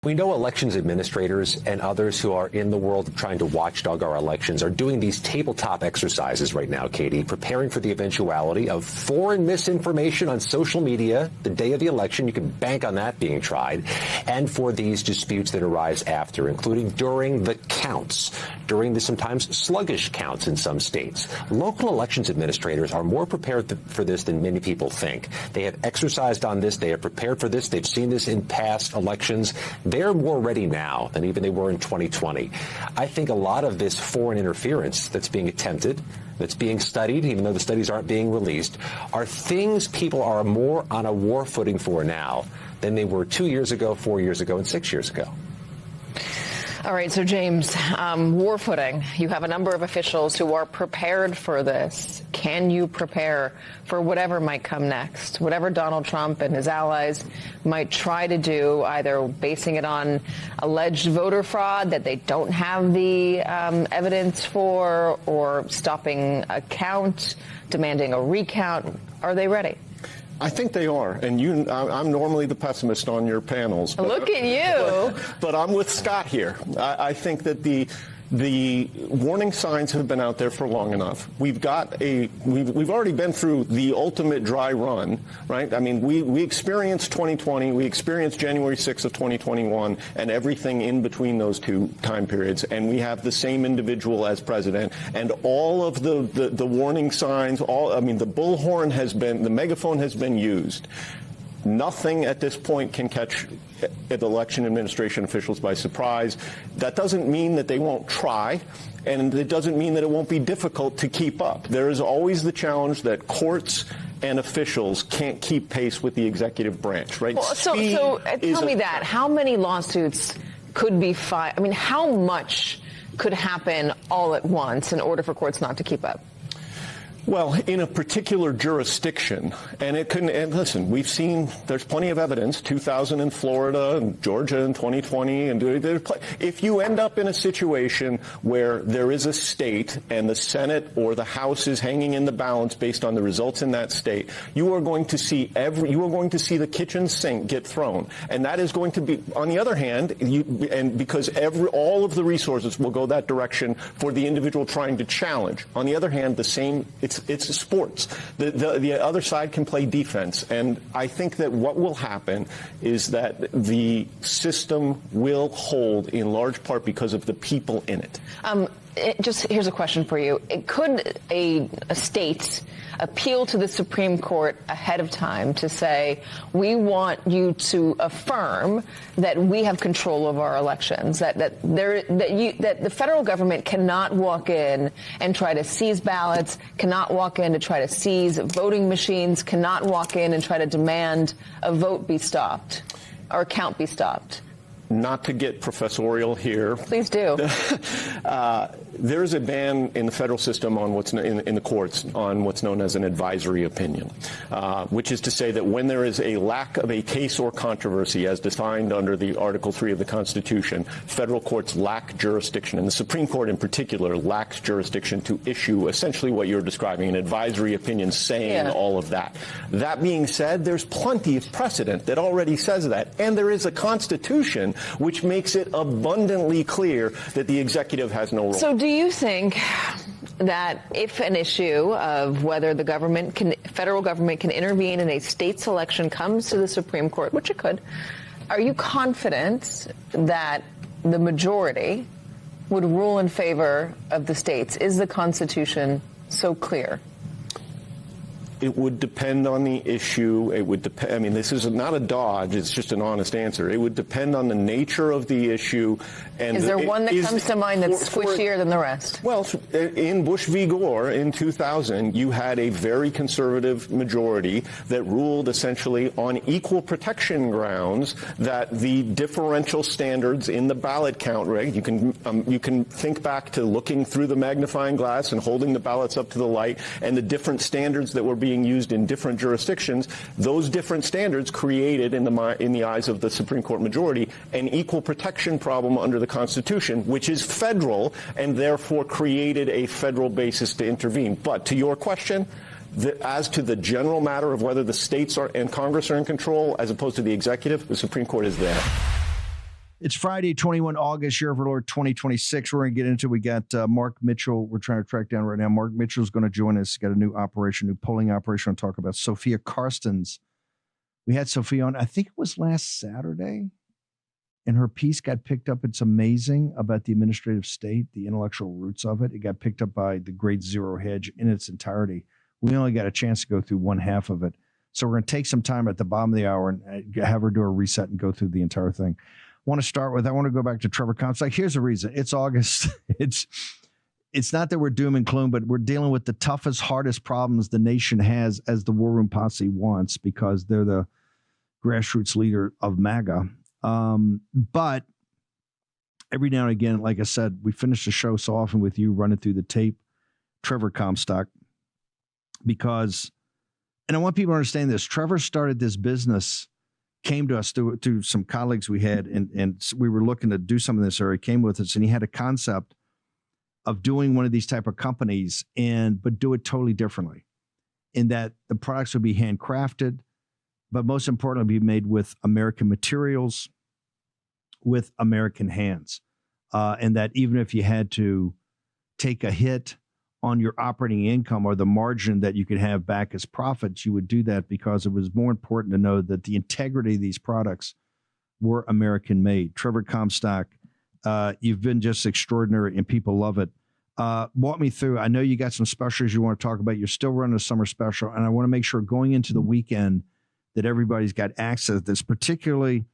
We know elections administrators and others who are in the world trying to watchdog our elections are doing these tabletop exercises right now, Katie, preparing for the eventuality of foreign misinformation on social media the day of the election. You can bank on that being tried. And for these disputes that arise after, including during the counts, during the sometimes sluggish counts in some states. Local elections administrators are more prepared for this than many people think. They have exercised on this. They are prepared for this. They've seen this in past elections. They're more ready now than even they were in 2020. I think a lot of this foreign interference that's being attempted, that's being studied, even though the studies aren't being released, are things people are more on a war footing for now than they were 2 years ago, 4 years ago, and 6 years ago. All right, so James, war footing. You have a number of officials who are prepared for this. Can you prepare for whatever might come next? Whatever Donald Trump and his allies might try to do, either basing it on alleged voter fraud that they don't have the evidence for, or stopping a count, demanding a recount. Are they ready? I think they are, and I'm normally the pessimist on your panels. But, look at you! But I'm with Scott here. I think that the warning signs have been out there for long enough. We've already been through the ultimate dry run, right? I mean, we experienced 2020, we experienced January 6th of 2021, and everything in between those two time periods, and we have the same individual as president, and all of the warning signs, the bullhorn has been, the megaphone has been used. Nothing at this point can catch election administration officials by surprise. That doesn't mean that they won't try, and it doesn't mean that it won't be difficult to keep up. There is always the challenge that courts and officials can't keep pace with the executive branch, right? Well, so tell me that. How many lawsuits could be filed? I mean, how much could happen all at once in order for courts not to keep up? Well, in a particular jurisdiction, and listen, we've seen there's plenty of evidence, 2000 in Florida and Georgia in 2020, and if you end up in a situation where there is a state and the Senate or the House is hanging in the balance based on the results in that state, you are going to see the kitchen sink get thrown, and that is going to be, on the other hand, because all of the resources will go that direction for the individual trying to challenge. On the other hand, it's sports. The other side can play defense. And I think that what will happen is that the system will hold in large part because of the people in it. Here's a question for you. Could a state appeal to the Supreme Court ahead of time to say, we want you to affirm that we have control of our elections, that the federal government cannot walk in and try to seize ballots, cannot walk in to try to seize voting machines, cannot walk in and try to demand a vote be stopped or a count be stopped? Not to get professorial here. Please do. There is a ban in the federal system on in the courts on what's known as an advisory opinion, which is to say that when there is a lack of a case or controversy as defined under the Article 3 of the Constitution, federal courts lack jurisdiction, and the Supreme Court in particular lacks jurisdiction to issue essentially what you're describing, an advisory opinion saying all of that. That being said, there's plenty of precedent that already says that, and there is a Constitution which makes it abundantly clear that the executive has no role. So do you think that if an issue of whether the federal government can intervene in a state's election comes to the Supreme Court, which it could, are you confident that the majority would rule in favor of the states? Is the Constitution so clear? It would depend on the issue. It would depend. I mean, this is not a dodge. It's just an honest answer. It would depend on the nature of the issue. And is there one that comes to mind that's squishier than the rest? Well, in Bush v. Gore in 2000, you had a very conservative majority that ruled essentially on equal protection grounds that the differential standards in the ballot count, right? You can think back to looking through the magnifying glass and holding the ballots up to the light, and the different standards that were being used in different jurisdictions. Those different standards created, in the eyes of the Supreme Court majority, an equal protection problem under the Constitution, which is federal, and therefore created a federal basis to intervene. But to your question, as to the general matter of whether the states and Congress are in control as opposed to the executive, the Supreme Court is there. It's Friday, 21 August, year of our Lord 2026. We're going to get into it. We got Mark Mitchell. We're trying to track down right now. Mark Mitchell's going to join us. Got a new polling operation. I'll talk about Sofia Karstens. We had Sofia on, I think it was last Saturday, and her piece got picked up. It's amazing about the administrative state, the intellectual roots of it. It got picked up by the Great Zero Hedge in its entirety. We only got a chance to go through one half of it. So we're going to take some time at the bottom of the hour and have her do a reset and go through the entire thing. I want to go back to Trevor Comstock. Here's the reason. It's August. It's not that we're doom and gloom, but we're dealing with the toughest, hardest problems the nation has as the War Room Posse wants, because they're the grassroots leader of MAGA. But every now and again, like I said, we finish the show so often with you running through the tape, Trevor Comstock, because, and I want people to understand this, Trevor started this business, came to us through some colleagues we had, and we were looking to do some of this, or he came with us, and he had a concept of doing one of these type of companies, but do it totally differently, in that the products would be handcrafted, but most importantly, be made with American materials, with American hands, and that even if you had to take a hit on your operating income or the margin that you could have back as profits, you would do that because it was more important to know that the integrity of these products were American made. Trevor Comstock, you've been just extraordinary and people love it. Walk me through. I know you got some specials you want to talk about. You're still running a summer special, and I want to make sure going into the weekend that everybody's got access to this, particularly,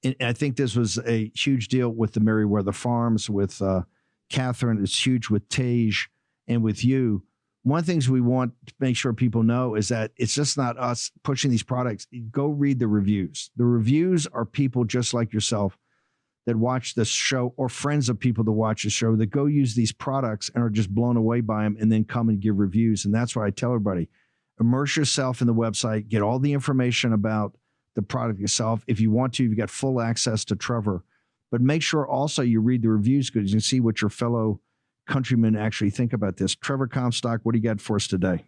and I think this was a huge deal with the Merriweather Farms, with Catherine. It's huge with Tage and with you. One of the things we want to make sure people know is that it's just not us pushing these products. Go read the reviews. The reviews are people just like yourself that watch this show, or friends of people that watch the show, that go use these products and are just blown away by them and then come and give reviews. And that's why I tell everybody, immerse yourself in the website, get all the information about the product yourself. If you want to, you've got full access to Trevor, but make sure also you read the reviews, because you can see what your fellow countrymen actually think about this. Trevor Comstock, what do you got for us today?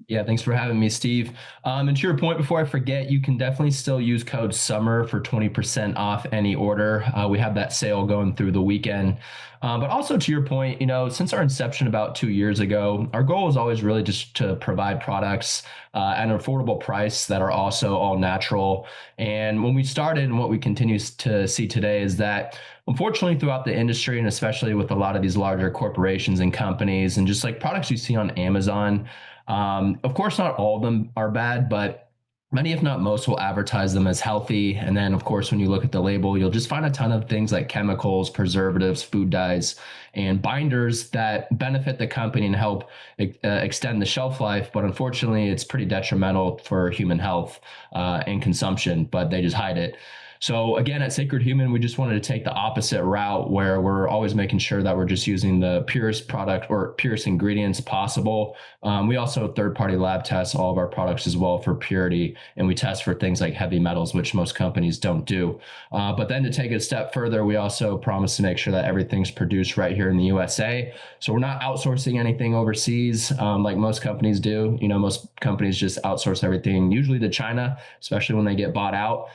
Yeah, thanks for having me, Steve. And to your point, before I forget, you can definitely still use code SUMMER for 20% off any order. We have that sale going through the weekend. But also to your point, since our inception about 2 years ago, our goal is always really just to provide products at an affordable price that are also all natural. And when we started, and what we continue to see today, is that unfortunately throughout the industry, and especially with a lot of these larger corporations and companies, and just like products you see on Amazon, of course, not all of them are bad, but many, if not most, will advertise them as healthy. And then, of course, when you look at the label, you'll just find a ton of things like chemicals, preservatives, food dyes, and binders that benefit the company and help extend the shelf life. But unfortunately, it's pretty detrimental for human health and consumption, but they just hide it. So again, at Sacred Human, we just wanted to take the opposite route, where we're always making sure that we're just using the purest product or purest ingredients possible. We also third-party lab test all of our products as well for purity, and we test for things like heavy metals, which most companies don't do. But then to take it a step further, we also promise to make sure that everything's produced right here in the USA. So we're not outsourcing anything overseas like most companies do. Most companies just outsource everything, usually to China, especially when they get bought out.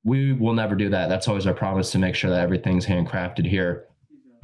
We will never do that. That's always our promise, to make sure that everything's handcrafted here.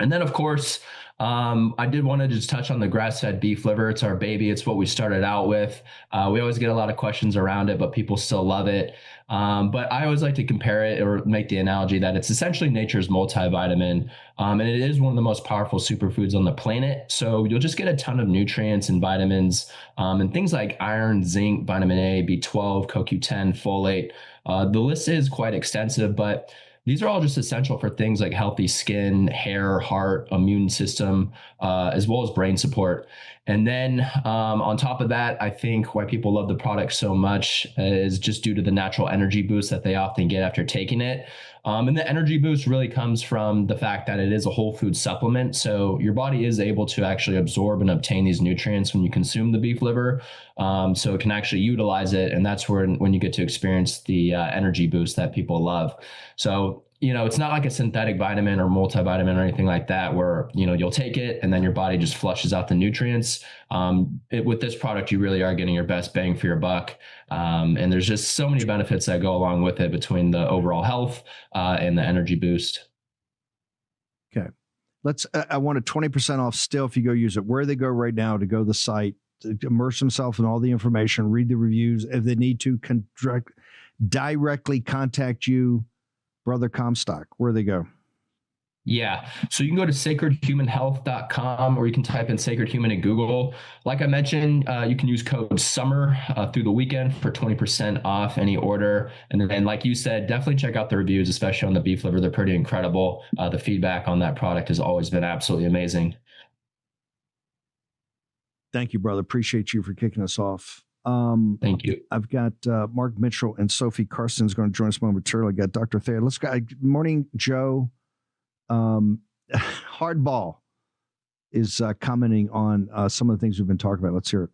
And then, of course, I did want to just touch on the grass-fed beef liver. It's our baby. It's what we started out with. We always get a lot of questions around it, but people still love it. But I always like to compare it, or make the analogy that it's essentially nature's multivitamin. And it is one of the most powerful superfoods on the planet. So you'll just get a ton of nutrients and vitamins, and things like iron, zinc, vitamin A, B12, CoQ10, folate. The list is quite extensive, but these are all just essential for things like healthy skin, hair, heart, immune system, as well as brain support. And then on top of that, I think why people love the product so much is just due to the natural energy boost that they often get after taking it. And the energy boost really comes from the fact that it is a whole food supplement. So your body is able to actually absorb and obtain these nutrients when you consume the beef liver. So it can actually utilize it. And that's when you get to experience the energy boost that people love. So it's not like a synthetic vitamin or multivitamin or anything like that where, you'll take it and then your body just flushes out the nutrients. With this product, you really are getting your best bang for your buck. And there's just so many benefits that go along with it between the overall health and the energy boost. Okay. I want a 20% off still if you go use it. Where they go right now to go to the site, to immerse themselves in all the information, read the reviews. If they need to directly contact you, Brother Comstock, where they go? Yeah. So you can go to sacredhumanhealth.com or you can type in Sacred Human in Google. Like I mentioned, you can use code SUMMER through the weekend for 20% off any order. And then, like you said, definitely check out the reviews, especially on the beef liver. They're pretty incredible. The feedback on that product has always been absolutely amazing. Thank you, brother. Appreciate you for kicking us off. Thank you. I've got Mark Mitchell and Sofia Karstens going to join us momentarily. I got Dr. Thayer. Let's go. Good morning, Joe. Hardball is commenting on some of the things we've been talking about. Let's hear it.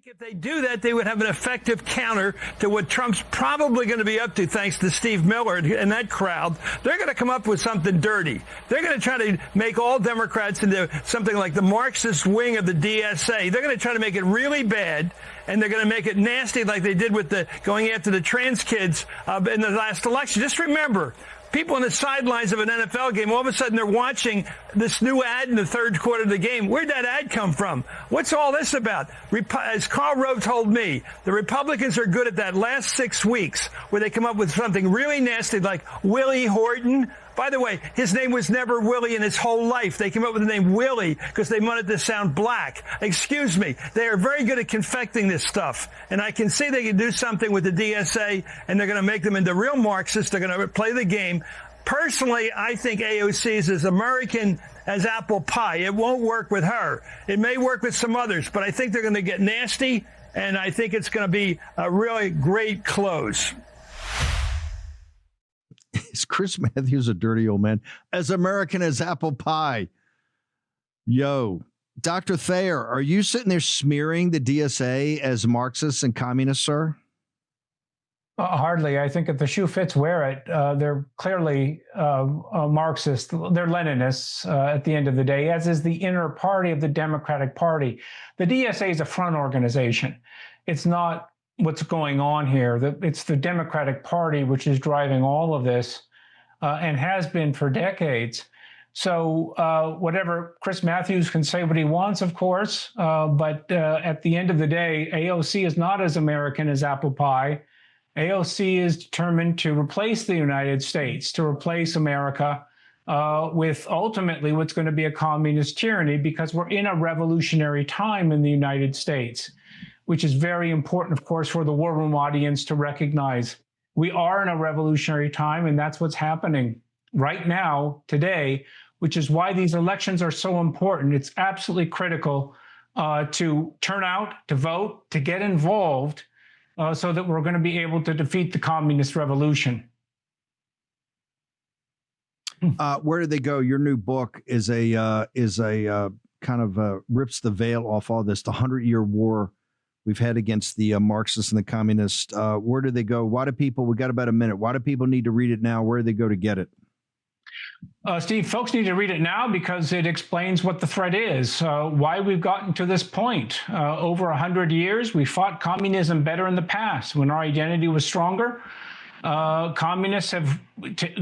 If they do that, they would have an effective counter to what Trump's probably going to be up to, thanks to Steve Miller and that crowd. They're going to come up with something dirty. They're going to try to make all Democrats into something like the Marxist wing of the DSA. They're going to try to make it really bad, and they're going to make it nasty like they did with the going after the trans kids in the last election. Just remember, people on the sidelines of an NFL game, all of a sudden they're watching this new ad in the third quarter of the game. Where'd that ad come from? What's all this about? As Karl Rove told me, the Republicans are good at that last 6 weeks where they come up with something really nasty like Willie Horton. By the way, his name was never Willie in his whole life. They came up with the name Willie because they wanted to sound black. Excuse me. They are very good at confecting this stuff. And I can see they can do something with the DSA, and they're going to make them into real Marxists. They're going to play the game. Personally, I think AOC is as American as apple pie. It won't work with her. It may work with some others, but I think they're going to get nasty, and I think it's going to be a really great close. Is Chris Matthews a dirty old man? As American as apple pie. Yo, Dr. Thayer, are you sitting there smearing the DSA as Marxists and communists, sir? Hardly. I think if the shoe fits, wear it. They're clearly Marxist. They're Leninists at the end of the day, as is the inner party of the Democratic Party. The DSA is a front organization. It's not what's going on here. It's the Democratic Party which is driving all of this and has been for decades. So whatever, Chris Matthews can say what he wants, of course, but at the end of the day, AOC is not as American as apple pie. AOC is determined to replace the United States, to replace America with ultimately what's going to be a communist tyranny, because we're in a revolutionary time in the United States, which is very important, of course, for the War Room audience to recognize. We are in a revolutionary time, and that's what's happening right now, today, which is why these elections are so important. It's absolutely critical to turn out, to vote, to get involved, so that we're going to be able to defeat the communist revolution. Where do they go? Your new book is a kind of rips the veil off all this, the 100-year war we've had against the Marxists and the communists. Where do they go? Why do people, we got about a minute, why do people need to read it now? Where do they go to get it? Steve, folks need to read it now because it explains what the threat is, why we've gotten to this point. Over 100 years, we fought communism better in the past when our identity was stronger. Communists have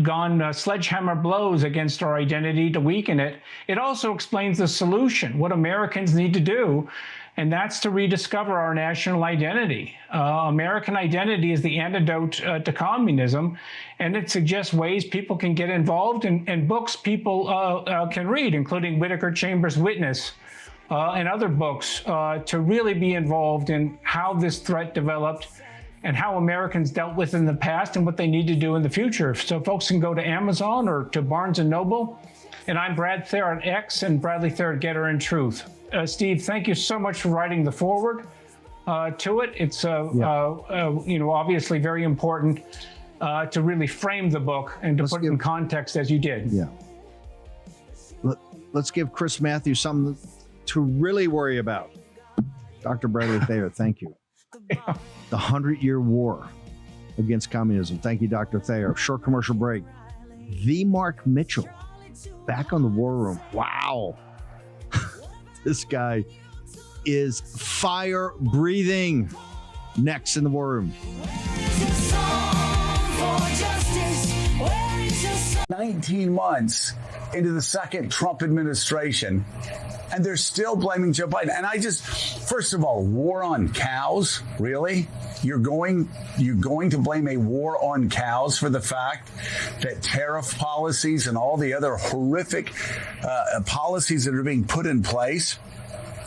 gone sledgehammer blows against our identity to weaken it. It also explains the solution, what Americans need to do, and that's to rediscover our national identity. American identity is the antidote to communism, and it suggests ways people can get involved and books people can read, including Whittaker Chambers' Witness and other books, to really be involved in how this threat developed and how Americans dealt with in the past and what they need to do in the future. So folks can go to Amazon or to Barnes & Noble. And I'm Brad Thayer on X and Bradley Thayer at Getter and Truth. Steve, thank you so much for writing the foreword to it. It's obviously very important to really frame the book and to put it in context as you did. Yeah. Let's give Chris Matthews something to really worry about. Dr. Bradley Thayer, thank you. Yeah. The 100-year war against communism. Thank you, Dr. Thayer. Short commercial break. The Mark Mitchell back on the War Room. Wow. This guy is fire breathing. Next in the War Room. 19 months into the second Trump administration, and they're still blaming Joe Biden. And first of all, war on cows? Really? You're going to blame a war on cows for the fact that tariff policies and all the other horrific policies that are being put in place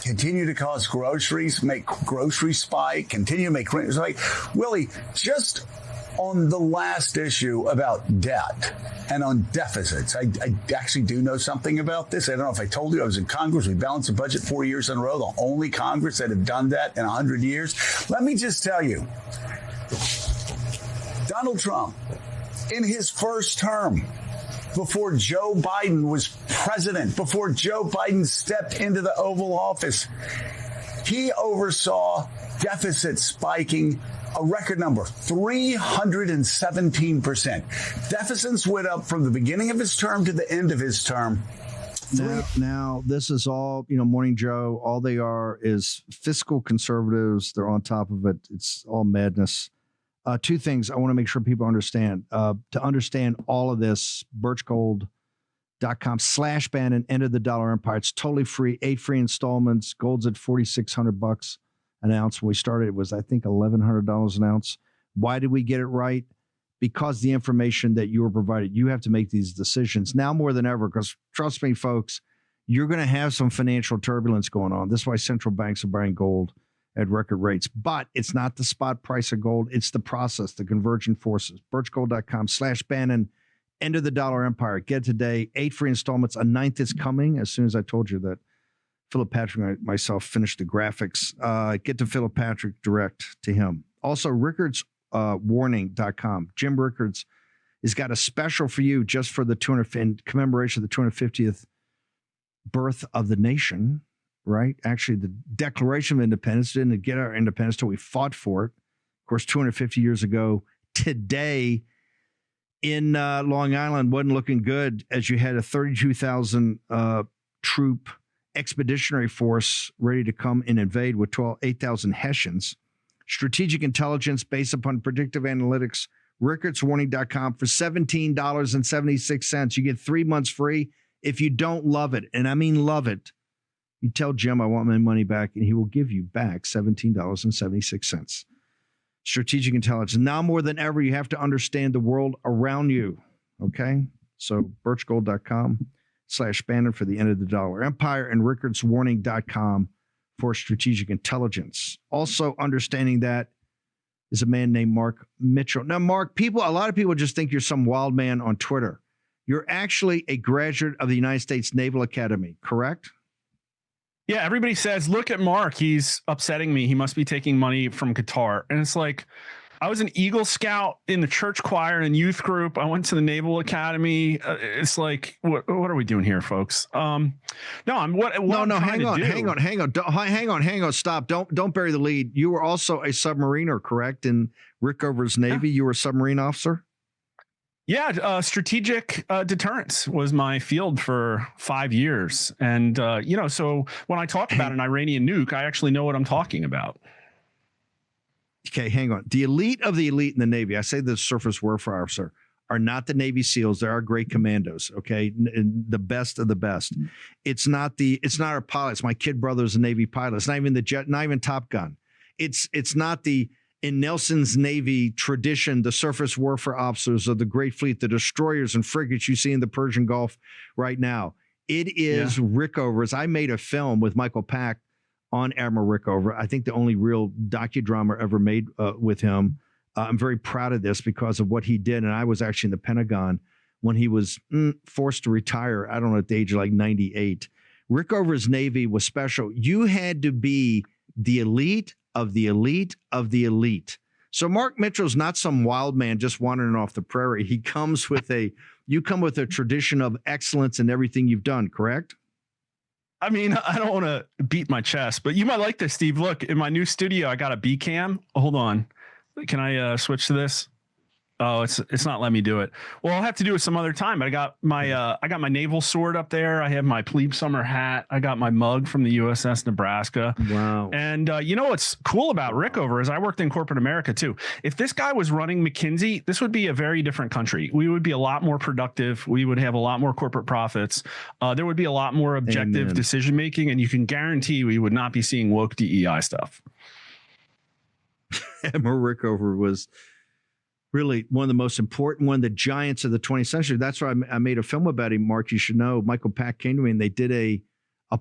continue to cause make groceries spike, continue to make rent spike? Willie, just on the last issue about debt and on deficits, I actually do know something about this. I don't know if I told you I was in Congress. We balanced the budget 4 years in a row, the only Congress that had done that in 100 years. Let me just tell you, Donald Trump, in his first term, before Joe Biden was president, before Joe Biden stepped into the Oval Office, he oversaw deficits spiking a record number, 317%. Deficits went up from the beginning of his term to the end of his term. Now, this is all, Morning Joe, all they are is fiscal conservatives. They're on top of it. It's all madness. Two things I want to make sure people understand. To understand all of this, birchgold.com/Bannon, End of the Dollar Empire. It's totally free, 8 free installments. Gold's at $4,600 an ounce. When we started, it was, I think, $1,100 an ounce. Why did we get it right? Because the information that you were provided, you have to make these decisions now more than ever, because trust me, folks, you're going to have some financial turbulence going on. This is why central banks are buying gold at record rates. But it's not the spot price of gold. It's the process, the convergent forces. birchgold.com/Bannon, End of the Dollar Empire. Get today, 8 free installments. A 9th is coming as soon as I told you that. Philip Patrick and myself finished the graphics. Get to Philip Patrick direct to him. Also, RickardsWarning.com. Jim Rickards has got a special for you just for the in commemoration of the 250th birth of the nation, right? Actually, the Declaration of Independence didn't get our independence till we fought for it. Of course, 250 years ago today in Long Island wasn't looking good, as you had a 32,000 troop expeditionary force ready to come and invade with 8,000 Hessians. Strategic intelligence based upon predictive analytics. RickardsWarning.com for $17.76. You get 3 months free. If you don't love it, and I mean love it, you tell Jim I want my money back, and he will give you back $17.76. Strategic intelligence. Now more than ever, you have to understand the world around you. Okay? So birchgold.com/Bannon for the End of the Dollar Empire, and RickardsWarning.com for strategic intelligence. Also understanding that is a man named Mark Mitchell. Now, Mark, a lot of people just think you're some wild man on Twitter. You're actually a graduate of the United States Naval Academy, correct? Yeah, everybody says, look at Mark. He's upsetting me. He must be taking money from Qatar. And it's like, I was an Eagle Scout in the church choir and youth group. I went to the Naval Academy. It's like, what are we doing here, folks? Hang on. Stop. Don't bury the lead. You were also a submariner, correct? In Rickover's Navy, You were a submarine officer? Yeah, strategic deterrence was my field for 5 years. And, so when I talk about an Iranian nuke, I actually know what I'm talking about. Okay, hang on. The elite of the elite in the Navy, I say the surface warfare officer, are not the Navy SEALs. They are great commandos, okay? The best of the best. It's not our pilots. My kid brother's a Navy pilot. It's not even the jet, not even Top Gun. It's not in Nelson's Navy tradition, the surface warfare officers of the Great Fleet, the destroyers and frigates you see in the Persian Gulf right now. It is Rickovers. I made a film with Michael Pack on Admiral Rickover. I think the only real docudrama ever made with him. I'm very proud of this because of what he did. And I was actually in the Pentagon when he was forced to retire, I don't know, at the age of like 98. Rickover's Navy was special. You had to be the elite of the elite of the elite. So Mark Mitchell's not some wild man just wandering off the prairie. He comes with you come with a tradition of excellence in everything you've done, correct? I mean, I don't want to beat my chest, but you might like this, Steve. Look, in my new studio, I got a B cam. Hold on. Can I switch to this? Oh, it's not letting me do it. Well, I'll have to do it some other time. But I got my naval sword up there. I have my plebe summer hat. I got my mug from the USS Nebraska. Wow. And you know what's cool about Rickover is I worked in corporate America too. If this guy was running McKinsey, this would be a very different country. We would be a lot more productive. We would have a lot more corporate profits. There would be a lot more objective decision making, and you can guarantee we would not be seeing woke DEI stuff. Admiral Rickover was really one of the most important, one of the giants of the 20th century. That's why I made a film about him, Mark. You should know. Michael Pack came to me and they did a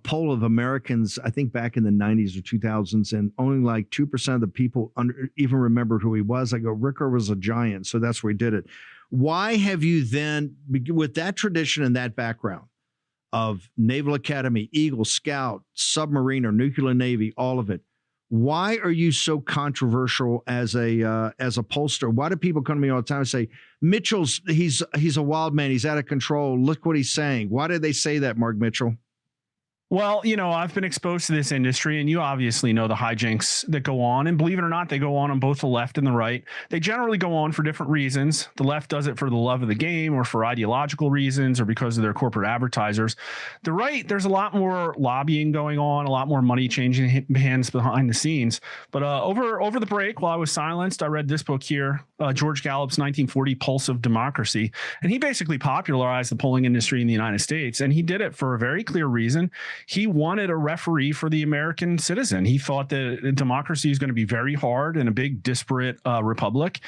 poll of Americans, I think back in the 90s or 2000s, and only like 2% of the people even remembered who he was. I go, Rickover was a giant, so that's where we did it. Why have you then, with that tradition and that background of Naval Academy, Eagle, Scout, submarine or nuclear Navy, all of it, why are you so controversial as a pollster? Why do people come to me all the time and say, Mitchell's, he's a wild man, he's out of control, look what he's saying? Why do they say that, Mark Mitchell? Well, you know, I've been exposed to this industry, and you obviously know the hijinks that go on. And believe it or not, they go on both the left and the right. They generally go on for different reasons. The left does it for the love of the game or for ideological reasons or because of their corporate advertisers. The right, there's a lot more lobbying going on, a lot more money changing hands behind the scenes. But over the break, while I was silenced, I read this book here, George Gallup's 1940 Pulse of Democracy. And he basically popularized the polling industry in the United States. And he did it for a very clear reason. He wanted a referee for the American citizen. He thought that democracy is going to be very hard in a big disparate republic.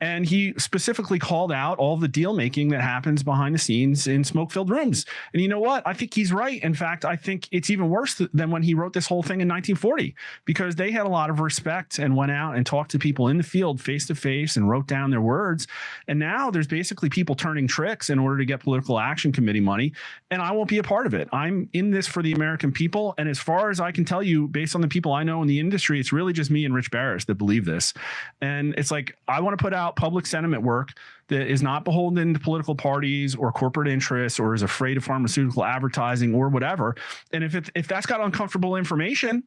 And he specifically called out all the deal making that happens behind the scenes in smoke-filled rooms. And you know what? I think he's right. In fact, I think it's even worse than when he wrote this whole thing in 1940, because they had a lot of respect and went out and talked to people in the field face to face and wrote down their words. And now there's basically people turning tricks in order to get political action committee money. And I won't be a part of it. I'm in this for the American people. And as far as I can tell you, based on the people I know in the industry, it's really just me and Rich Barris that believe this. And it's like, I want to put out public sentiment work that is not beholden to political parties or corporate interests or is afraid of pharmaceutical advertising or whatever. And if that's got uncomfortable information,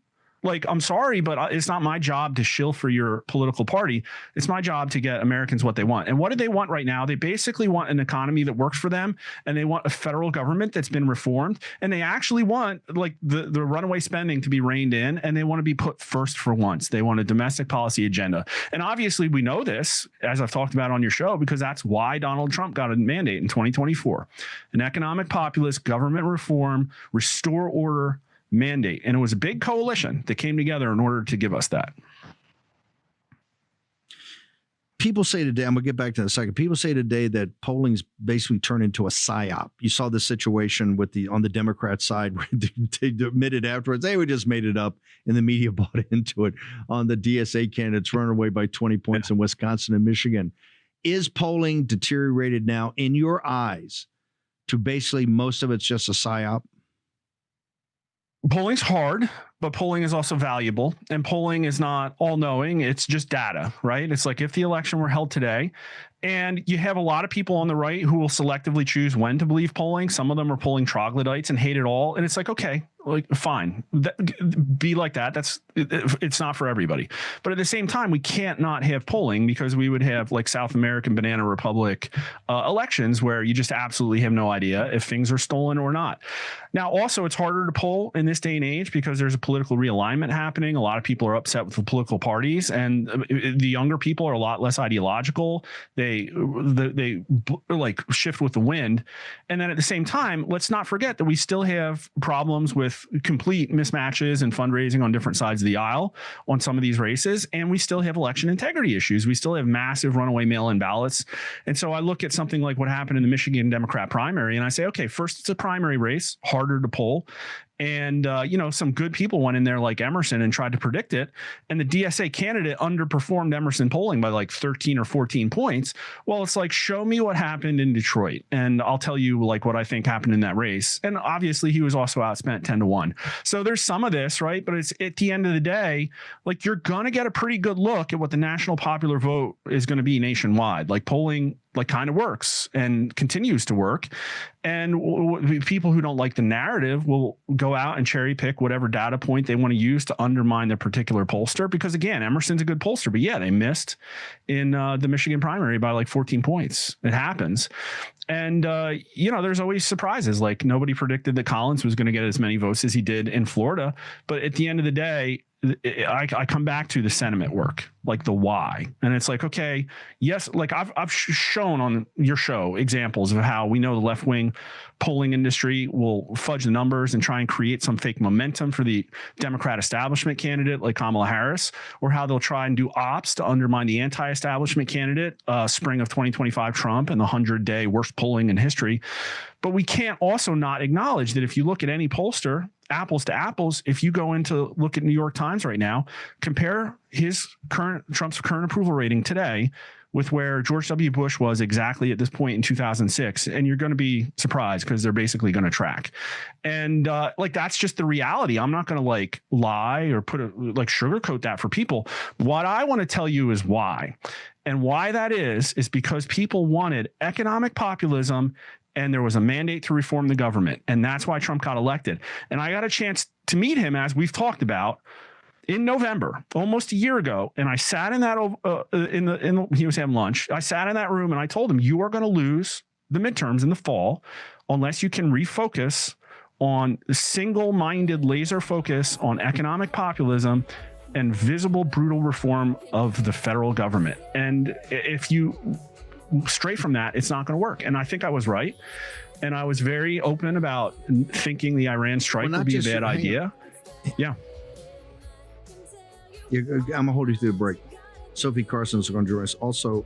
like, I'm sorry, but it's not my job to shill for your political party. It's my job to get Americans what they want. And what do they want right now? They basically want an economy that works for them, and they want a federal government that's been reformed, and they actually want like the runaway spending to be reined in, and they want to be put first for once. They want a domestic policy agenda. And obviously we know this, as I've talked about on your show, because that's why Donald Trump got a mandate in 2024. An economic populist, government reform, restore order mandate. And it was a big coalition that came together in order to give us that. People say today, I'm going to get back to that in a second. People say today that polling's basically turned into a psyop. You saw the situation on the Democrat side where they admitted afterwards, hey, we just made it up, and the media bought into it. On the DSA candidates running away by 20 points in Wisconsin and Michigan. Is polling deteriorated now in your eyes to basically most of it's just a psyop? Polling's hard, but polling is also valuable, and polling is not all knowing. It's just data, right? It's like if the election were held today, and you have a lot of people on the right who will selectively choose when to believe polling. Some of them are polling troglodytes and hate it all. And it's like, okay, like fine, be like that. It's not for everybody. But at the same time, we can't not have polling, because we would have like South American Banana Republic elections where you just absolutely have no idea if things are stolen or not. Now, also, it's harder to poll in this day and age because there's a political realignment happening. A lot of people are upset with the political parties, and the younger people are a lot less ideological. They like shift with the wind. And then at the same time, let's not forget that we still have problems with complete mismatches and fundraising on different sides of the aisle on some of these races. And we still have election integrity issues. We still have massive runaway mail-in ballots. And so I look at something like what happened in the Michigan Democrat primary, and I say, okay, first, it's a primary race, harder to poll. And, some good people went in there like Emerson and tried to predict it. And the DSA candidate underperformed Emerson polling by like 13 or 14 points. Well, it's like, show me what happened in Detroit, and I'll tell you like what I think happened in that race. And obviously he was also outspent 10-1. So there's some of this, right? But it's at the end of the day, like, you're going to get a pretty good look at what the national popular vote is going to be nationwide. Like, polling like kind of works and continues to work. And people who don't like the narrative will go out and cherry pick whatever data point they want to use to undermine their particular pollster. Because again, Emerson's a good pollster, but yeah, they missed in the Michigan primary by like 14 points. It happens. And, there's always surprises. Like nobody predicted that Collins was going to get as many votes as he did in Florida. But at the end of the day, I come back to the sentiment work, like the why. And it's like, okay, yes, like I've shown on your show examples of how we know the left wing polling industry will fudge the numbers and try and create some fake momentum for the Democrat establishment candidate like Kamala Harris, or how they'll try and do ops to undermine the anti-establishment candidate, spring of 2025 Trump and the 100-day worst polling in history. But we can't also not acknowledge that if you look at any pollster, apples to apples, if you go into look at New York Times right now, compare Trump's current approval rating today with where George W. Bush was exactly at this point in 2006. And you're going to be surprised because they're basically going to track. And that's just the reality. I'm not going to like lie or sugarcoat that for people. What I want to tell you is why. And why that is because people wanted economic populism and there was a mandate to reform the government. And that's why Trump got elected. And I got a chance to meet him, as we've talked about, in November, almost a year ago. And I sat in that, he was having lunch. I sat in that room and I told him, you are going to lose the midterms in the fall unless you can refocus on single-minded laser focus on economic populism and visible, brutal reform of the federal government. And if you stray from that, it's not going to work. And I think I was right. And I was very open about thinking the Iran strike would be a bad idea. Yeah. I'm going to hold you through the break. Sofia Karstens is going to join us. Also,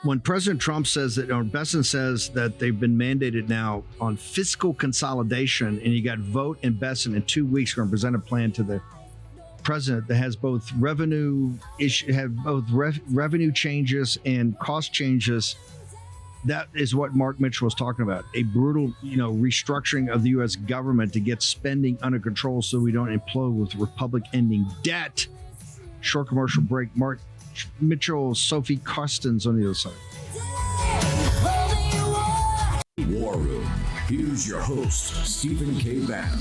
when President Trump says that, or Besson says that they've been mandated now on fiscal consolidation, and you got Vogt and Besson in 2 weeks going to present a plan to the president that has both revenue changes and cost changes. That is what Mark Mitchell was talking about. A brutal, restructuring of the U.S. government to get spending under control so we don't implode with Republic ending debt. Short commercial break. Mark Mitchell, Sofia Karstens on the other side. War Room. Here's your host, Stephen K. Bannon.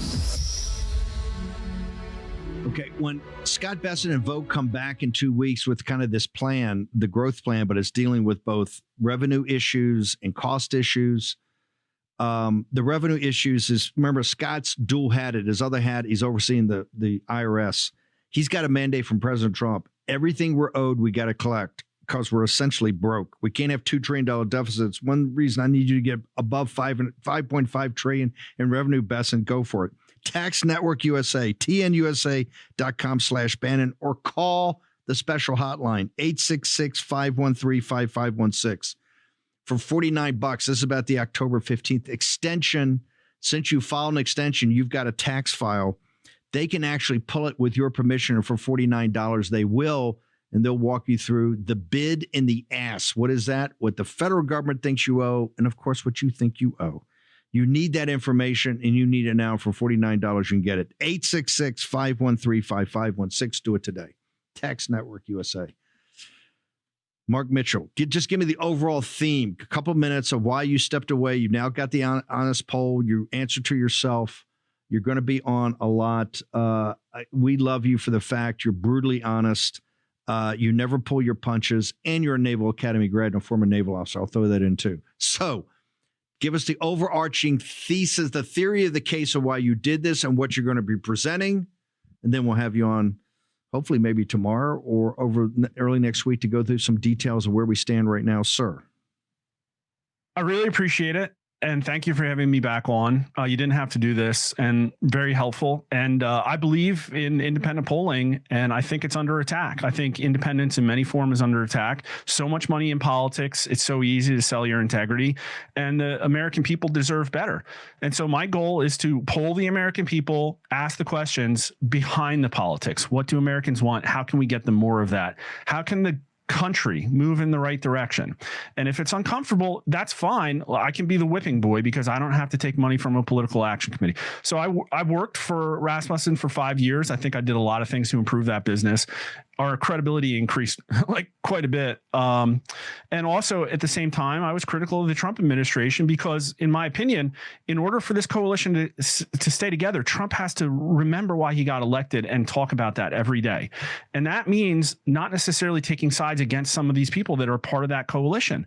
Okay, when Scott Besson and Vogt come back in 2 weeks with kind of this plan, the growth plan, but it's dealing with both revenue issues and cost issues. The revenue issues is, remember, Scott's dual-hatted. His other hat, he's overseeing the IRS. He's got a mandate from President Trump. Everything we're owed, we got to collect because we're essentially broke. We can't have $2 trillion deficits. One reason I need you to get above 5.5 trillion in revenue, Besson, go for it. Tax Network USA, tnusa.com/Bannon, or call the special hotline, 866-513-5516. For $49. This is about the October 15th extension. Since you filed an extension, you've got a tax file. They can actually pull it with your permission, and for $49, they will, and they'll walk you through the bid and the ask. What is that? What the federal government thinks you owe, and of course, what you think you owe. You need that information, and you need it now. For $49, you can get it. 866-513-5516. Do it today. Tax Network USA. Mark Mitchell, just give me the overall theme. A couple of minutes of why you stepped away. You've now got the honest poll. You answer to yourself. You're going to be on a lot. We love you for the fact you're brutally honest. You never pull your punches, and you're a Naval Academy grad and a former naval officer. I'll throw that in too. So give us the overarching thesis, the theory of the case of why you did this and what you're going to be presenting. And then we'll have you on hopefully maybe tomorrow or over early next week to go through some details of where we stand right now, sir. I really appreciate it. And thank you for having me back on. You didn't have to do this, and very helpful. And I believe in independent polling, and I think it's under attack. I think independence in many forms is under attack. So much money in politics. It's so easy to sell your integrity, and the American people deserve better. And so my goal is to poll the American people, ask the questions behind the politics. What do Americans want? How can we get them more of that? How can the country move in the right direction? And if it's uncomfortable, that's fine. I can be the whipping boy because I don't have to take money from a political action committee. So I worked for Rasmussen for 5 years. I think I did a lot of things to improve that business. our credibility increased like quite a bit. And also at the same time, I was critical of the Trump administration because, in my opinion, in order for this coalition to stay together, Trump has to remember why he got elected and talk about that every day. And that means not necessarily taking sides against some of these people that are part of that coalition.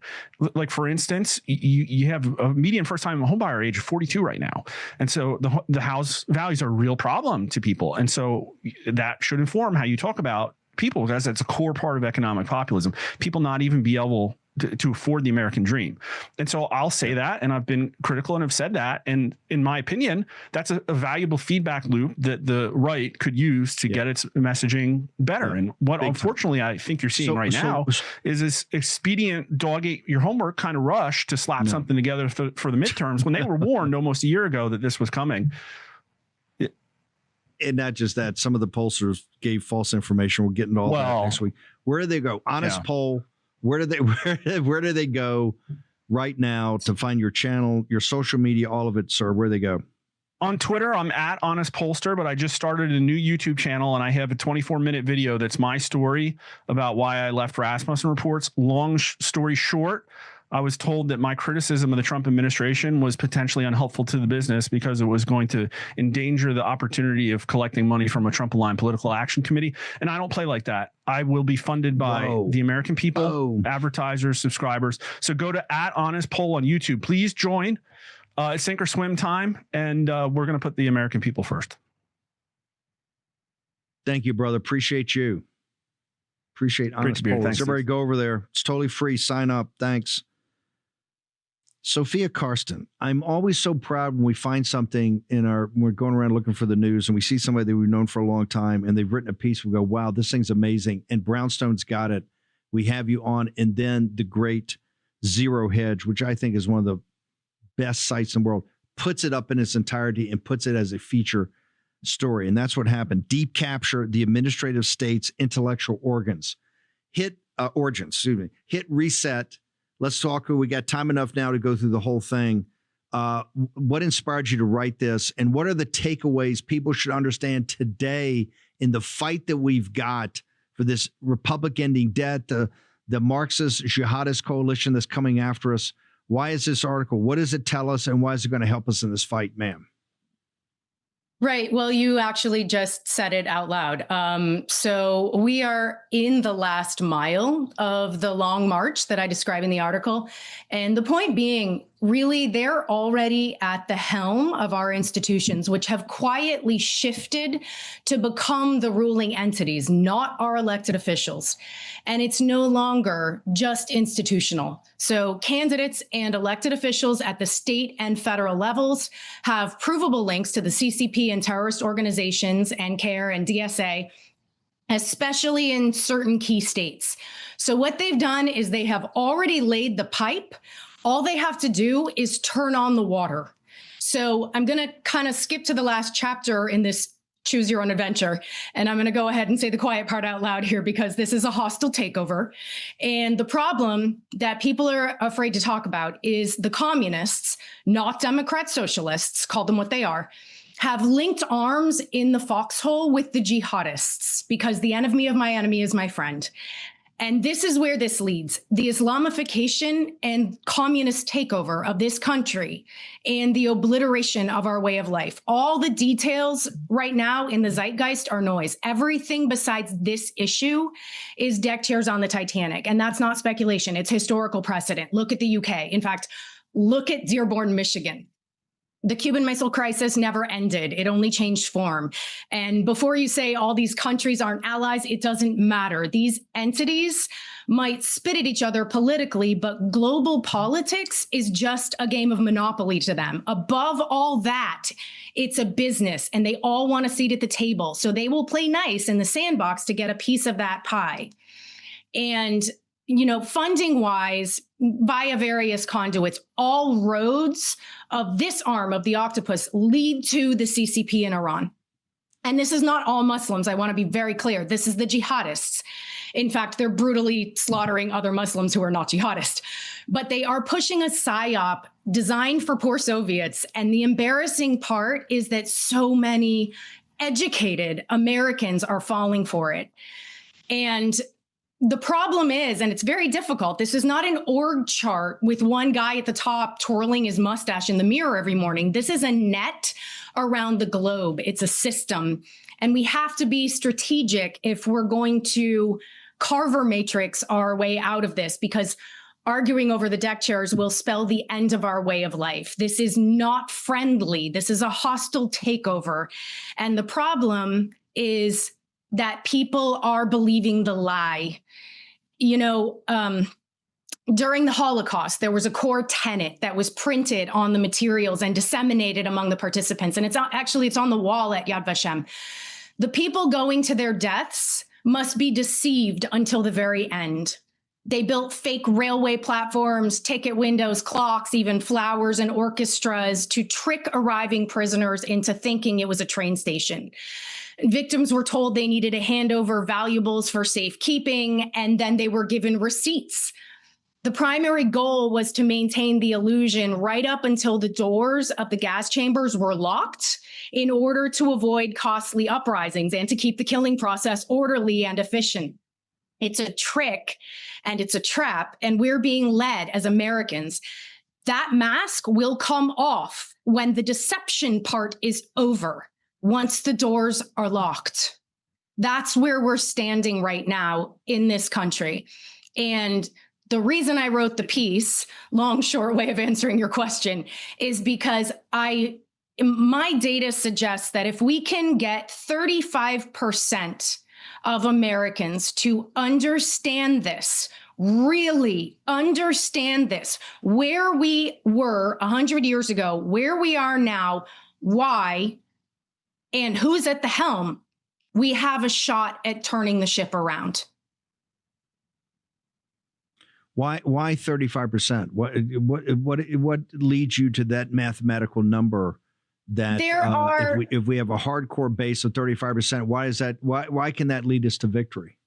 Like, for instance, you have a median first-time homebuyer age of 42 right now. And so the house values are a real problem to people. And so that should inform how you talk about people, because that's a core part of economic populism. People not even be able to afford the American dream. And so I'll say that, and I've been critical and have said that. And in my opinion, that's a valuable feedback loop that the right could use to get its messaging better. And what unfortunately I think you're seeing now is this expedient dog ate your homework kind of rush to slap something together for the midterms when they were warned almost a year ago that this was coming. And not just that, some of the pollsters gave false information. We'll get into all that next week. Where do they go? Honest poll. Where do they go right now to find your channel, your social media, all of it, sir? Where do they go? On Twitter, I'm at Honest Pollster, but I just started a new YouTube channel, and I have a 24-minute video that's my story about why I left Rasmussen Reports. Long story short, I was told that my criticism of the Trump administration was potentially unhelpful to the business because it was going to endanger the opportunity of collecting money from a Trump-aligned political action committee. And I don't play like that. I will be funded by the American people, advertisers, subscribers. So go to @HonestPoll on YouTube. Please join. It's sink or swim time, and we're going to put the American people first. Thank you, brother. Appreciate you. Appreciate Honest Poll. Everybody go over there. It's totally free. Sign up. Thanks. Sofia Karstens, I'm always so proud when we find something we're going around looking for the news and we see somebody that we've known for a long time and they've written a piece. We go, wow, this thing's amazing. And Brownstone's got it. We have you on. And then the great Zero Hedge, which I think is one of the best sites in the world, puts it up in its entirety and puts it as a feature story. And that's what happened. Deep capture the administrative state's intellectual organs. Hit reset. Let's talk. We got time enough now to go through the whole thing. What inspired you to write this? And what are the takeaways people should understand today in the fight that we've got for this republic ending debt, the Marxist jihadist coalition that's coming after us? Why is this article? What does it tell us? And why is it going to help us in this fight, ma'am? Right. Well, you actually just said it out loud. So we are in the last mile of the long march that I describe in the article. And the point being, really, they're already at the helm of our institutions, which have quietly shifted to become the ruling entities, not our elected officials. And it's no longer just institutional. So candidates and elected officials at the state and federal levels have provable links to the CCP and terrorist organizations and CARE and DSA, especially in certain key states. So what they've done is they have already laid the pipe. All they have to do is turn on the water. So I'm going to kind of skip to the last chapter in this Choose Your Own Adventure. And I'm going to go ahead and say the quiet part out loud here because this is a hostile takeover. And the problem that people are afraid to talk about is the communists, not Democrat socialists, call them what they are, have linked arms in the foxhole with the jihadists because the enemy of my enemy is my friend. And this is where this leads. The Islamification and communist takeover of this country and the obliteration of our way of life. All the details right now in the zeitgeist are noise. Everything besides this issue is deck chairs on the Titanic. And that's not speculation. It's historical precedent. Look at the UK. In fact, look at Dearborn, Michigan. The Cuban Missile Crisis never ended. It only changed form. And before you say all these countries aren't allies, it doesn't matter. These entities might spit at each other politically, but global politics is just a game of Monopoly to them. Above all that, it's a business and they all want a seat at the table. So they will play nice in the sandbox to get a piece of that pie. And funding wise, via various conduits, all roads of this arm of the octopus lead to the CCP in Iran. And this is not all Muslims. I want to be very clear. This is the jihadists. In fact, they're brutally slaughtering other Muslims who are not jihadists. But they are pushing a psyop designed for poor Soviets. And the embarrassing part is that so many educated Americans are falling for it. And the problem is, and it's very difficult, this is not an org chart with one guy at the top twirling his mustache in the mirror every morning. This is a net around the globe. It's a system. And we have to be strategic if we're going to Carver matrix our way out of this, because arguing over the deck chairs will spell the end of our way of life. This is not friendly. This is a hostile takeover. And the problem is that people are believing the lie. You know, during the Holocaust, there was a core tenet that was printed on the materials and disseminated among the participants. And it's on the wall at Yad Vashem. The people going to their deaths must be deceived until the very end. They built fake railway platforms, ticket windows, clocks, even flowers and orchestras to trick arriving prisoners into thinking it was a train station. Victims were told they needed to hand over valuables for safekeeping, and then they were given receipts. The primary goal was to maintain the illusion right up until the doors of the gas chambers were locked in order to avoid costly uprisings and to keep the killing process orderly and efficient. It's a trick and it's a trap, and we're being led as Americans. That mask will come off when the deception part is over, once the doors are locked. That's where we're standing right now in this country. And the reason I wrote the piece, long, short way of answering your question, is because my data suggests that if we can get 35% of Americans to understand this, really understand this, where we were 100 years ago, where we are now, why, and who's at the helm, we have a shot at turning the ship around. Why 35%? What leads you to that mathematical number? That there are, if we have a hardcore base of 35%, why is that? Why can that lead us to victory?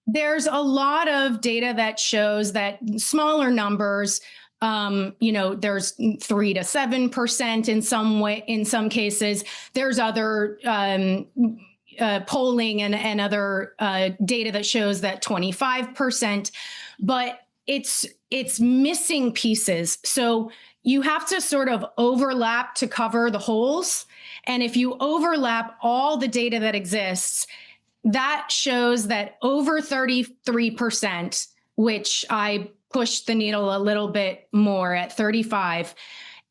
There's a lot of data that shows that smaller numbers, there's 3 to 7% in some way. In some cases, there's other polling and other data that shows that 25%, but it's missing pieces. So you have to sort of overlap to cover the holes. And if you overlap all the data that exists, that shows that over 33%, which I pushed the needle a little bit more at 35%,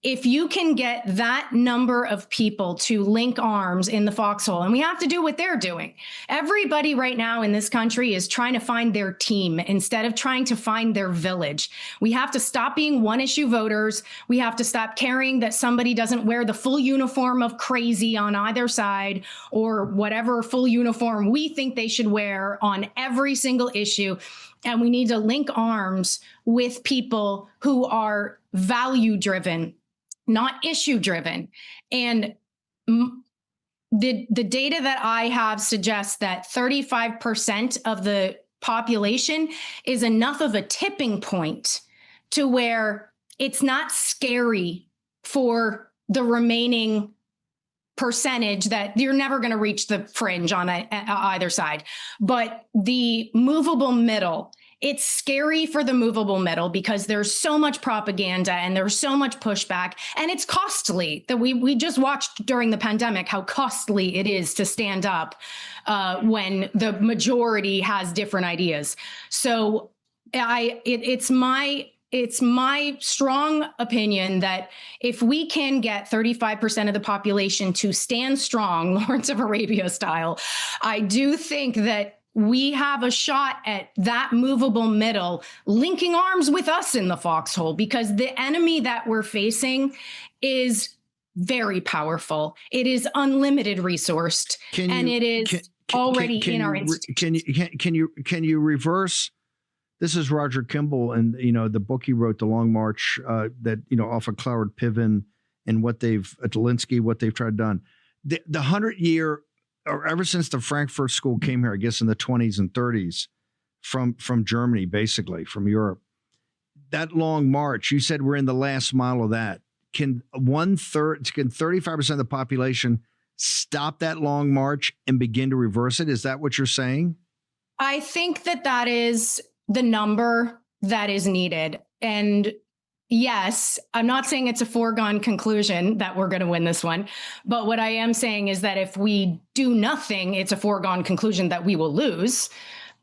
if you can get that number of people to link arms in the foxhole, and we have to do what they're doing. Everybody right now in this country is trying to find their team instead of trying to find their village. We have to stop being one-issue voters. We have to stop caring that somebody doesn't wear the full uniform of crazy on either side, or whatever full uniform we think they should wear on every single issue. And we need to link arms with people who are value-driven, not issue-driven. And the data that I have suggests that 35% of the population is enough of a tipping point to where it's not scary for the remaining percentage that you're never going to reach the fringe on either side. But the movable middle, it's scary for the movable middle because there's so much propaganda and there's so much pushback, and it's costly. That we just watched during the pandemic how costly it is to stand up when the majority has different ideas. So it's my strong opinion that if we can get 35% of the population to stand strong, Lawrence of Arabia style, I do think that we have a shot at that movable middle linking arms with us in the foxhole, because the enemy that we're facing is very powerful. It is unlimited resourced, and it is already in our institutions. Can you reverse? This is Roger Kimball, and the book he wrote, The Long March, that off of Cloward Piven and what they've tried done. The 100-year, or ever since the Frankfurt School came here, I guess in the 20s and 30s, from Germany, basically from Europe. That long march, you said we're in the last mile of that. Can 35% of the population stop that long march and begin to reverse it? Is that what you're saying? I think that is the number that is needed. And yes, I'm not saying it's a foregone conclusion that we're going to win this one. But what I am saying is that if we do nothing, it's a foregone conclusion that we will lose.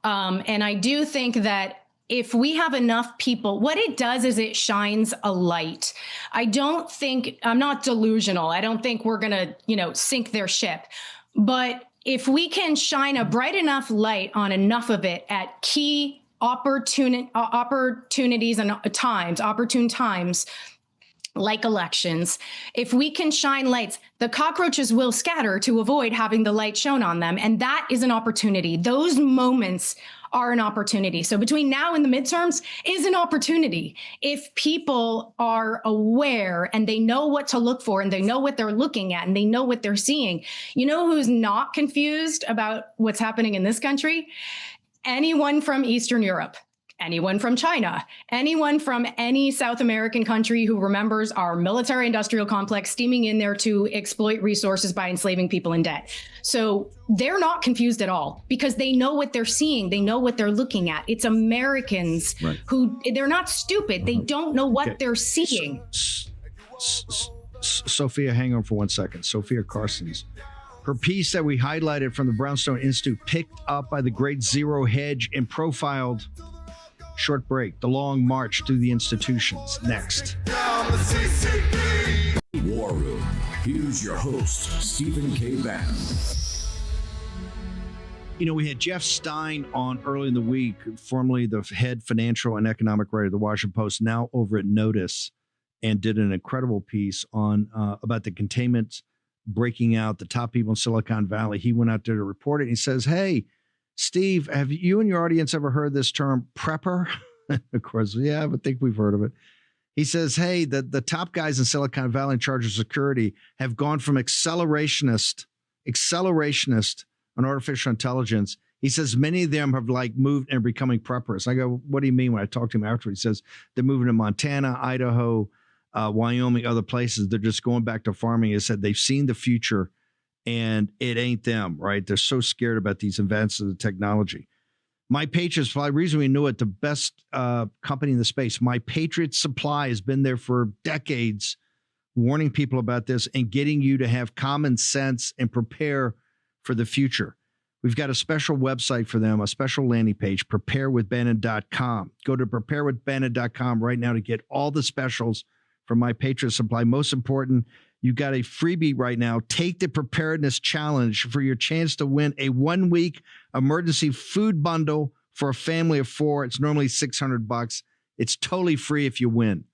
And I do think that if we have enough people, what it does is it shines a light. I'm not delusional. I don't think we're going to, sink their ship. But if we can shine a bright enough light on enough of it at key opportunities and opportune times, like elections, if we can shine lights, the cockroaches will scatter to avoid having the light shown on them. And that is an opportunity. Those moments are an opportunity. So between now and the midterms is an opportunity. If people are aware and they know what to look for and they know what they're looking at and they know what they're seeing, you know who's not confused about what's happening in this country? Anyone from Eastern Europe, anyone from China, anyone from any South American country who remembers our military industrial complex steaming in there to exploit resources by enslaving people in debt. So they're not confused at all because they know what they're seeing. They know what they're looking at. It's Americans who, they're not stupid. They don't know what they're seeing. Sofia, hang on for 1 second. Sofia Karstens. Her piece that we highlighted from the Brownstone Institute, picked up by the Great Zero Hedge and profiled. Short break. The long march through the institutions. Next. War Room. Here's your host, Stephen K. Bannon. We had Jeff Stein on early in the week, formerly the head financial and economic writer of the Washington Post, now over at Notice, and did an incredible piece on about the containment breaking out, the top people in Silicon Valley. He went out there to report it. And he says, hey, Steve, have you and your audience ever heard this term prepper? Of course, yeah, I think we've heard of it. He says, hey, the top guys in Silicon Valley in charge of security have gone from accelerationist on artificial intelligence. He says many of them have moved and are becoming preppers. I go, what do you mean? When I talked to him afterwards, he says they're moving to Montana, Idaho, Wyoming, other places. They're just going back to farming. He said they've seen the future and it ain't them, right? They're so scared about these advances of technology. My Patriots Supply, the reason we knew it, the best company in the space. My Patriot Supply has been there for decades, warning people about this and getting you to have common sense and prepare for the future. We've got a special website for them, a special landing page, preparewithbannon.com. Go to preparewithbannon.com right now to get all the specials from My Patriot Supply. Most important, you got a freebie right now. Take the preparedness challenge for your chance to win a 1-week emergency food bundle for a family of 4. It's normally $600. It's totally free if you win.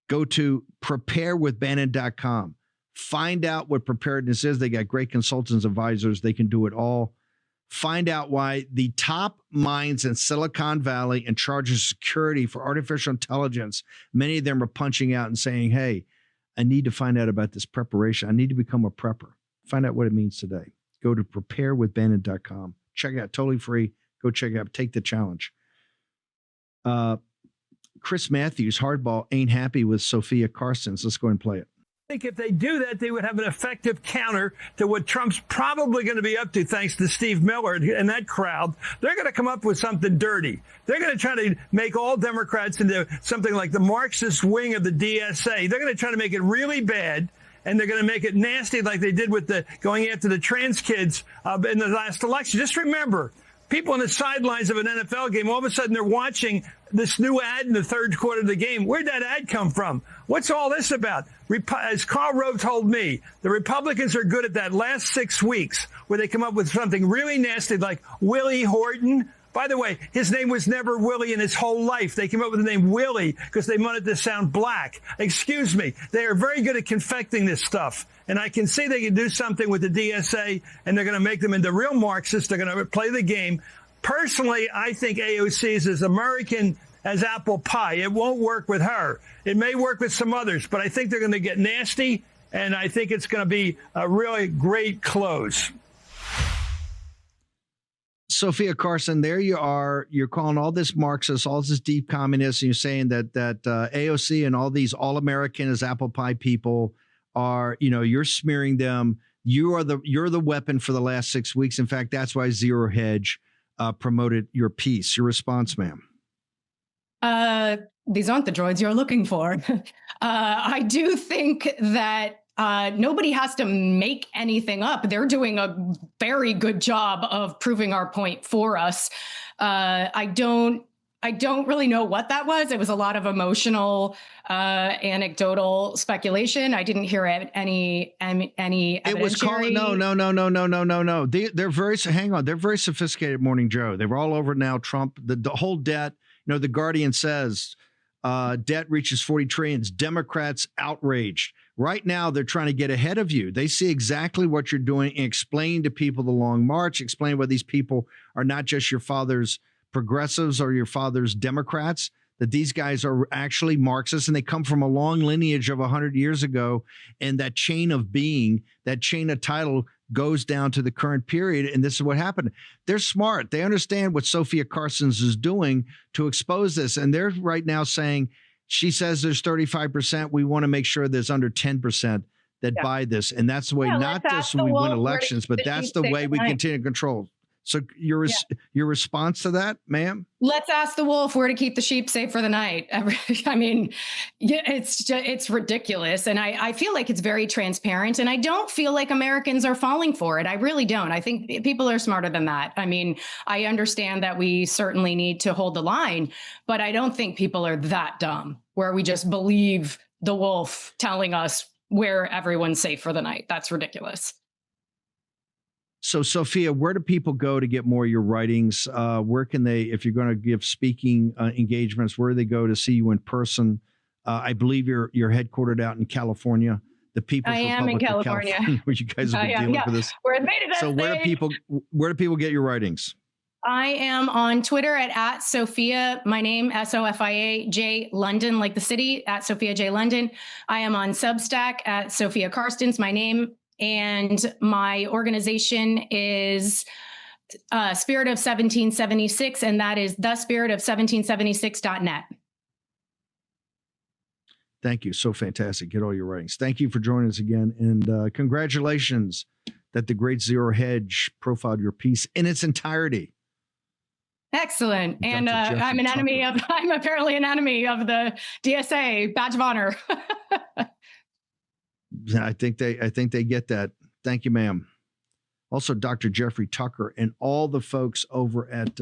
Go to preparewithbannon.com. Find out what preparedness is. They got great consultants, advisors. They can do it all. Find out why the top minds in Silicon Valley in charge of security for artificial intelligence, many of them are punching out and saying, hey, I need to find out about this preparation. I need to become a prepper. Find out what it means today. Go to preparewithbannon.com. Check it out. Totally free. Go check it out. Take the challenge. Chris Matthews, hardball, ain't happy with Sofia Karstens. Let's go and play it. I think if they do that, they would have an effective counter to what Trump's probably going to be up to, thanks to Steve Miller and that crowd. They're going to come up with something dirty. They're going to try to make all Democrats into something like the Marxist wing of the DSA. They're going to try to make it really bad, and they're going to make it nasty like they did with the going after the trans kids in the last election. Just remember, people on the sidelines of an NFL game, all of a sudden they're watching this new ad in the third quarter of the game. Where'd that ad come from? What's all this about? As Karl Rove told me, the Republicans are good at that last 6 weeks where they come up with something really nasty like Willie Horton. By the way, his name was never Willie in his whole life. They came up with the name Willie because they wanted to sound black. Excuse me. They are very good at confecting this stuff. And I can see they can do something with the DSA, and they're going to make them into real Marxists. They're going to play the game. Personally, I think AOC is as American as apple pie. It won't work with her. It may work with some others, but I think they're going to get nasty, and I think it's going to be a really great close. Sofia Karstens, there you are. You're calling all this Marxist, all this deep communist, and you're saying that AOC and all these all-American as apple pie people are, you're smearing them. You're the weapon for the last 6 weeks. In fact, that's why Zero Hedge promoted your piece. Your response, ma'am? These aren't the droids you're looking for. I do think that nobody has to make anything up. They're doing a very good job of proving our point for us. I don't really know what that was. It was a lot of emotional, anecdotal speculation. I didn't hear any It was called no. They're very hang on. They're very sophisticated. Morning Joe. They were all over now. Trump, the whole debt. You know, the Guardian says debt reaches 40 trillion. Democrats outraged. Right now, they're trying to get ahead of you. They see exactly what you're doing and explain to people the long march. Explain why these people are not just your father's progressives or your father's Democrats, that these guys are actually Marxists, and they come from a long lineage of 100 years ago. And that chain of being, that chain of title goes down to the current period. And this is what happened. They're smart. They understand what Sofia Karstens is doing to expose this. And they're right now saying, she says there's 35%. We want to make sure there's under 10% that buy this. And that's the way, not just we win elections, but that's the way we continue to control. So your response to that, ma'am? Let's ask the wolf where to keep the sheep safe for the night. I mean, it's ridiculous. And I feel like it's very transparent. And I don't feel like Americans are falling for it. I really don't. I think people are smarter than that. I mean, I understand that we certainly need to hold the line, but I don't think people are that dumb where we just believe the wolf telling us where everyone's safe for the night. That's ridiculous. So, Sophia, where do people go to get more of your writings? Where can they, if you're going to give speaking engagements, where do they go to see you in person? I believe you're headquartered out in California. The People's Republic am in California. Where you guys have been dealing with this. We're admitted so where do people get your writings? I am on Twitter at Sophia, my name, Sofia J London, like the city, at Sophia J London. I am on Substack at Sofia Karstens, my name. And my organization is Spirit of 1776, and that is thespiritof1776.net. Thank you. So fantastic. Get all your writings. Thank you for joining us again. And congratulations that the Great Zero Hedge profiled your piece in its entirety. Excellent. And I'm apparently an enemy of the DSA badge of honor. I think they get that. Thank you, ma'am. Also, Dr. Jeffrey Tucker and all the folks over at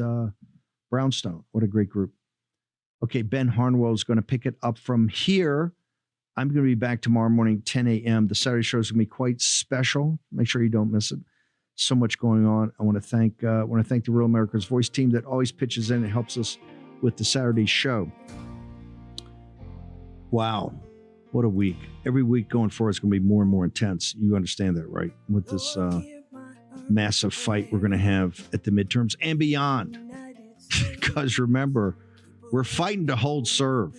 Brownstone. What a great group. Okay, Ben Harnwell is going to pick it up from here. I'm going to be back tomorrow morning, 10 a.m. The Saturday show is going to be quite special. Make sure you don't miss it. So much going on. I want to thank the Real America's Voice team that always pitches in and helps us with the Saturday show. Wow. What a week. Every week going forward is going to be more and more intense. You understand that, right? With this massive fight we're going to have at the midterms and beyond. Because remember, we're fighting to hold serve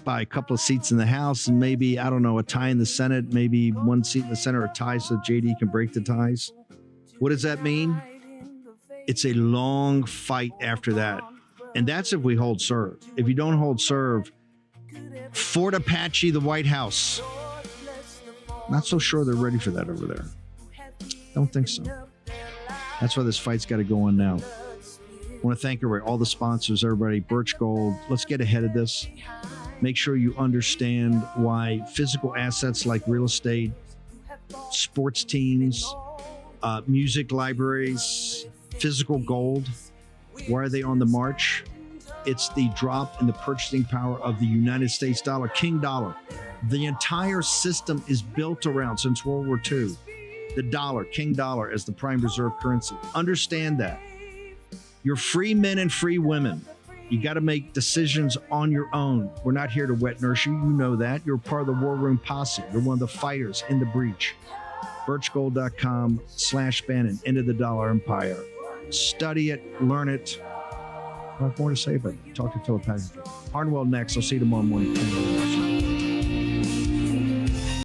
by a couple of seats in the House and maybe, I don't know, a tie in the Senate, maybe one seat in the Senate or a tie so JD can break the ties. What does that mean? It's a long fight after that. And that's if we hold serve. If you don't hold serve, Fort Apache, the White House. Not so sure they're ready for that over there. Don't think so. That's why this fight's got to go on now. I want to thank all the sponsors, everybody. Birch Gold. Let's get ahead of this. Make sure you understand why physical assets like real estate, sports teams, music libraries, physical gold, why are they on the march? It's the drop in the purchasing power of the United States dollar, King dollar. The entire system is built around, since World War II, the dollar, King dollar, as the prime reserve currency. Understand that. You're free men and free women. You got to make decisions on your own. We're not here to wet nurse you. You know that. You're part of the War Room Posse. You're one of the fighters in the breach. Birchgold.com/Bannon, End of the Dollar Empire. Study it, learn it. I have more to say, but talk to telepathically. Harnwell next. I'll see you tomorrow morning.